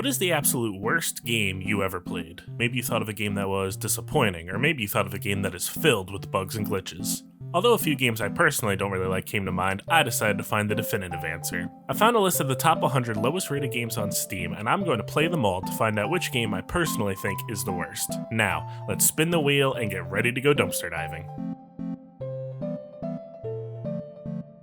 What is the absolute worst game you ever played? Maybe you thought of a game that was disappointing, or maybe you thought of a game that is filled with bugs and glitches. Although a few games I personally don't really like came to mind, I decided to find the definitive answer. I found a list of the top 100 lowest rated games on Steam, and I'm going to play them all to find out which game I personally think is the worst. Now, let's spin the wheel and get ready to go dumpster diving.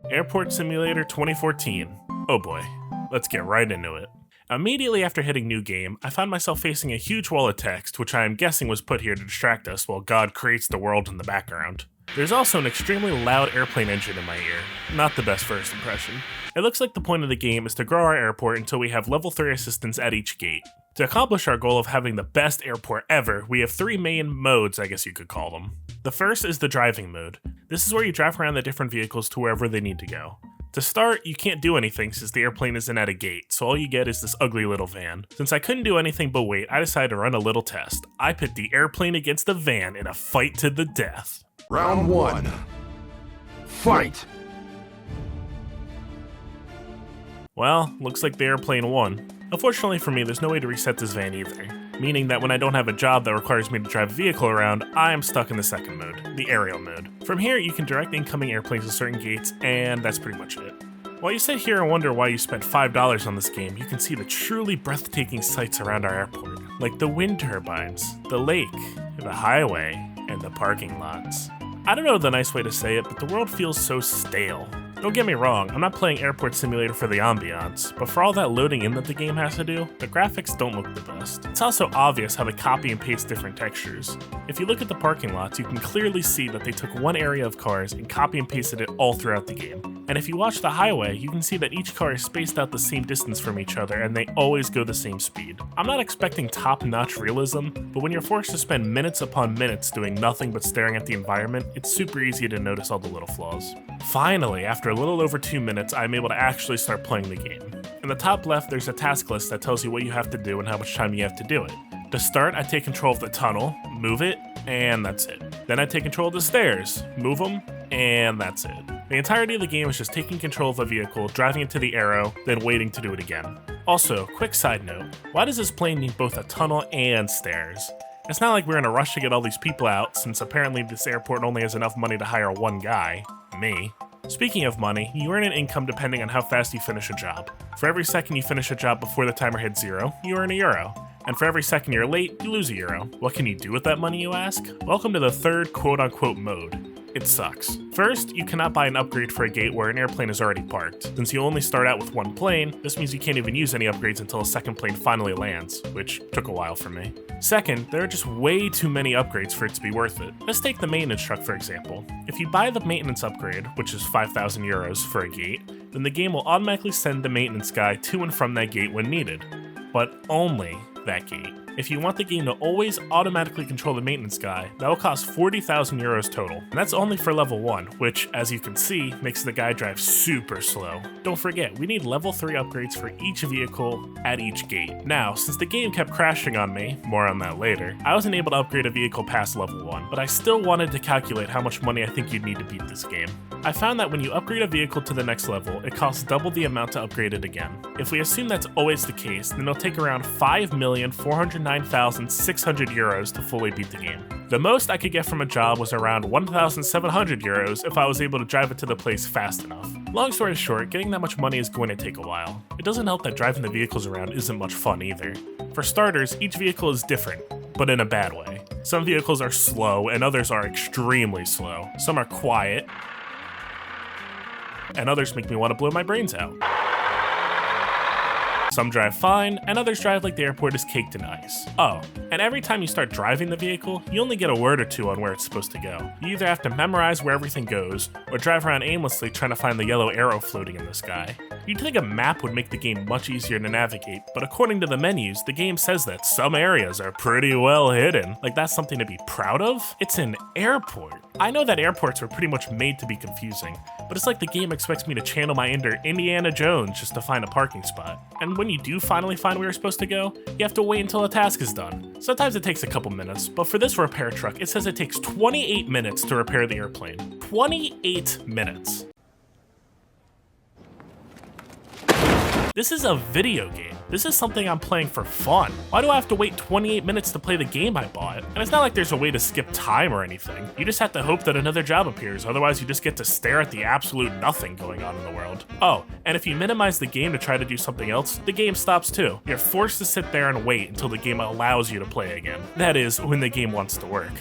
Airport Simulator 2014. Oh boy, let's get right into it. Immediately after hitting new game, I found myself facing a huge wall of text, which I am guessing was put here to distract us while God creates the world in the background. There's also an extremely loud airplane engine in my ear. Not the best first impression. It looks like the point of the game is to grow our airport until we have level 3 assistance at each gate. To accomplish our goal of having the best airport ever, we have 3 main modes, I guess you could call them. The first is the driving mode. This is where you drive around the different vehicles to wherever they need to go. To start, you can't do anything since the airplane isn't at a gate, so all you get is this ugly little van. Since I couldn't do anything but wait, I decided to run a little test. I pit the airplane against the van in a fight to the death. Round 1. Fight! Well, looks like the airplane won. Unfortunately for me, there's no way to reset this van either, meaning that when I don't have a job that requires me to drive a vehicle around, I am stuck in the second mode, the aerial mode. From here, you can direct incoming airplanes to certain gates, and that's pretty much it. While you sit here and wonder why you spent $5 on this game, you can see the truly breathtaking sights around our airport, like the wind turbines, the lake, the highway, and the parking lots. I don't know the nice way to say it, but the world feels so stale. Don't get me wrong, I'm not playing Airport Simulator for the ambiance, but for all that loading in that the game has to do, the graphics don't look the best. It's also obvious how they copy and paste different textures. If you look at the parking lots, you can clearly see that they took one area of cars and copy and pasted it all throughout the game. And if you watch the highway, you can see that each car is spaced out the same distance from each other and they always go the same speed. I'm not expecting top-notch realism, but when you're forced to spend minutes upon minutes doing nothing but staring at the environment, it's super easy to notice all the little flaws. Finally, after a little over 2 minutes, I'm able to actually start playing the game. In the top left, there's a task list that tells you what you have to do and how much time you have to do it. To start, I take control of the tunnel, move it, and that's it. Then I take control of the stairs, move them, and that's it. The entirety of the game is just taking control of a vehicle, driving it to the arrow, then waiting to do it again. Also, quick side note, why does this plane need both a tunnel and stairs? It's not like we're in a rush to get all these people out, since apparently this airport only has enough money to hire one guy, me. Speaking of money, you earn an income depending on how fast you finish a job. For every second you finish a job before the timer hits 0, you earn €1. And for every second you're late, you lose €1. What can you do with that money, you ask? Welcome to the third quote-unquote mode. It sucks. First, you cannot buy an upgrade for a gate where an airplane is already parked. Since you only start out with one plane, this means you can't even use any upgrades until a second plane finally lands, which took a while for me. Second, there are just way too many upgrades for it to be worth it. Let's take the maintenance truck for example. If you buy the maintenance upgrade, which is €5,000 for a gate, then the game will automatically send the maintenance guy to and from that gate when needed. But only that gate. If you want the game to always automatically control the maintenance guy, that will cost €40,000 total. And that's only for level 1, which, as you can see, makes the guy drive super slow. Don't forget, we need level 3 upgrades for each vehicle at each gate. Now, since the game kept crashing on me, more on that later, I wasn't able to upgrade a vehicle past level 1, but I still wanted to calculate how much money I think you'd need to beat this game. I found that when you upgrade a vehicle to the next level, it costs double the amount to upgrade it again. If we assume that's always the case, then it'll take around €5,409,600 to fully beat the game. The most I could get from a job was around €1,700 if I was able to drive it to the place fast enough. Long story short, getting that much money is going to take a while. It doesn't help that driving the vehicles around isn't much fun either. For starters, each vehicle is different, but in a bad way. Some vehicles are slow and others are extremely slow. Some are quiet, and others make me want to blow my brains out. Some drive fine, and others drive like the airport is caked in ice. Oh, and every time you start driving the vehicle, you only get a word or two on where it's supposed to go. You either have to memorize where everything goes, or drive around aimlessly trying to find the yellow arrow floating in the sky. You'd think a map would make the game much easier to navigate, but according to the menus, the game says that some areas are pretty well hidden. Like that's something to be proud of? It's an airport. I know that airports were pretty much made to be confusing, but it's like the game expects me to channel my inner Indiana Jones just to find a parking spot. And when you do finally find where you're supposed to go, you have to wait until a task is done. Sometimes it takes a couple minutes, but for this repair truck, it says it takes 28 minutes to repair the airplane. 28 minutes. This is a video game. This is something I'm playing for fun. Why do I have to wait 28 minutes to play the game I bought? And it's not like there's a way to skip time or anything. You just have to hope that another job appears, otherwise you just get to stare at the absolute nothing going on in the world. Oh, and if you minimize the game to try to do something else, the game stops too. You're forced to sit there and wait until the game allows you to play again. That is, when the game wants to work.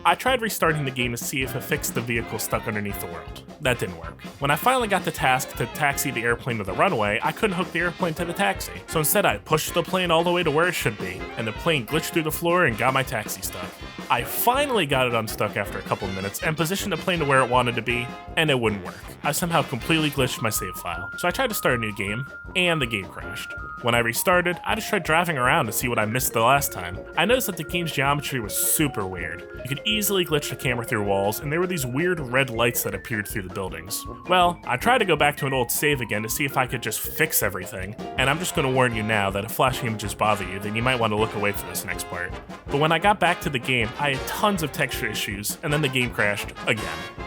I tried restarting the game to see if it fixed the vehicle stuck underneath the world. That didn't work. When I finally got the task to taxi the airplane to the runway, I couldn't hook the airplane to the taxi. So instead I pushed the plane all the way to where it should be, and the plane glitched through the floor and got my taxi stuck. I finally got it unstuck after a couple of minutes and positioned the plane to where it wanted to be, and it wouldn't work. I somehow completely glitched my save file. So I tried to start a new game, and the game crashed. When I restarted, I just tried driving around to see what I missed the last time. I noticed that the game's geometry was super weird. You could easily glitch the camera through walls, and there were these weird red lights that appeared through the buildings. Well, I tried to go back to an old save again to see if I could just fix everything, and I'm just going to warn you now that if flashing images bother you, then you might want to look away for this next part. But when I got back to the game, I had tons of texture issues, and then the game crashed again.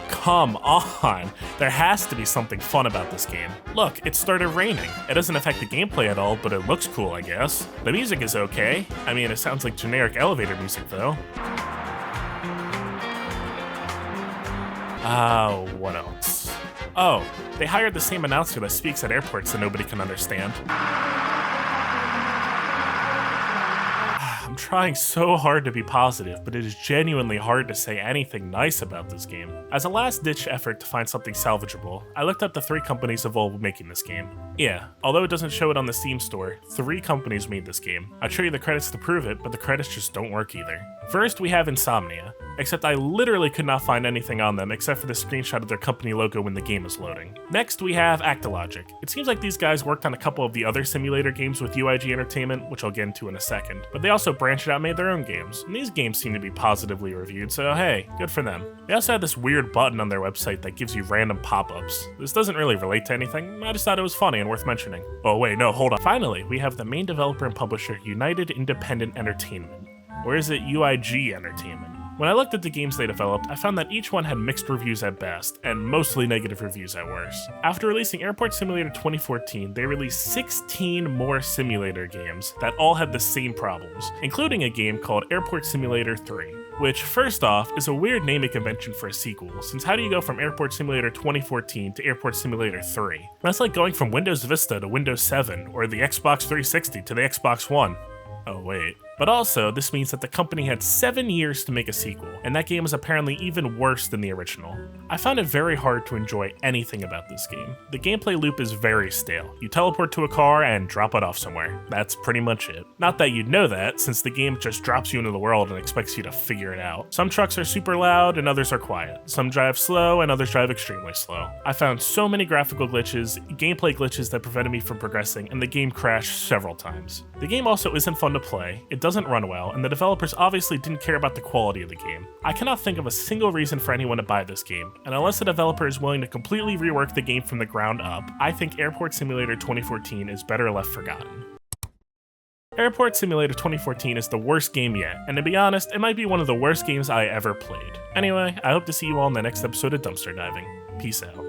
Come on! There has to be something fun about this game. Look, it started raining. It doesn't affect the gameplay at all, but it looks cool, I guess. The music is okay. I mean, it sounds like generic elevator music, though. What else? Oh, they hired the same announcer that speaks at airports that nobody can understand. I'm trying so hard to be positive, but it is genuinely hard to say anything nice about this game. As a last-ditch effort to find something salvageable, I looked up the 3 companies involved with making this game. Yeah, although it doesn't show it on the Steam store, 3 companies made this game. I'd show you the credits to prove it, but the credits just don't work either. First, we have Insomnia, except I literally could not find anything on them except for the screenshot of their company logo when the game is loading. Next, we have Actilogic. It seems like these guys worked on a couple of the other simulator games with UIG Entertainment, which I'll get into in a second, but they also branched out and made their own games, and these games seem to be positively reviewed, so hey, good for them. They also had this weird button on their website that gives you random pop-ups. This doesn't really relate to anything, I just thought it was funny and worth mentioning. Oh wait, no, hold on. Finally, we have the main developer and publisher, United Independent Entertainment. Or is it UIG Entertainment? When I looked at the games they developed, I found that each one had mixed reviews at best, and mostly negative reviews at worst. After releasing Airport Simulator 2014, they released 16 more simulator games that all had the same problems, including a game called Airport Simulator 3. Which, first off, is a weird naming convention for a sequel, since how do you go from Airport Simulator 2014 to Airport Simulator 3? That's like going from Windows Vista to Windows 7, or the Xbox 360 to the Xbox One. Oh wait. But also, this means that the company had 7 years to make a sequel, and that game is apparently even worse than the original. I found it very hard to enjoy anything about this game. The gameplay loop is very stale. You teleport to a car and drop it off somewhere. That's pretty much it. Not that you'd know that, since the game just drops you into the world and expects you to figure it out. Some trucks are super loud and others are quiet. Some drive slow and others drive extremely slow. I found so many graphical glitches, gameplay glitches that prevented me from progressing, and the game crashed several times. The game also isn't fun to play, it doesn't run well, and the developers obviously didn't care about the quality of the game. I cannot think of a single reason for anyone to buy this game, and unless the developer is willing to completely rework the game from the ground up, I think Airport Simulator 2014 is better left forgotten. Airport Simulator 2014 is the worst game yet, and to be honest, it might be one of the worst games I ever played. Anyway, I hope to see you all in the next episode of Dumpster Diving. Peace out.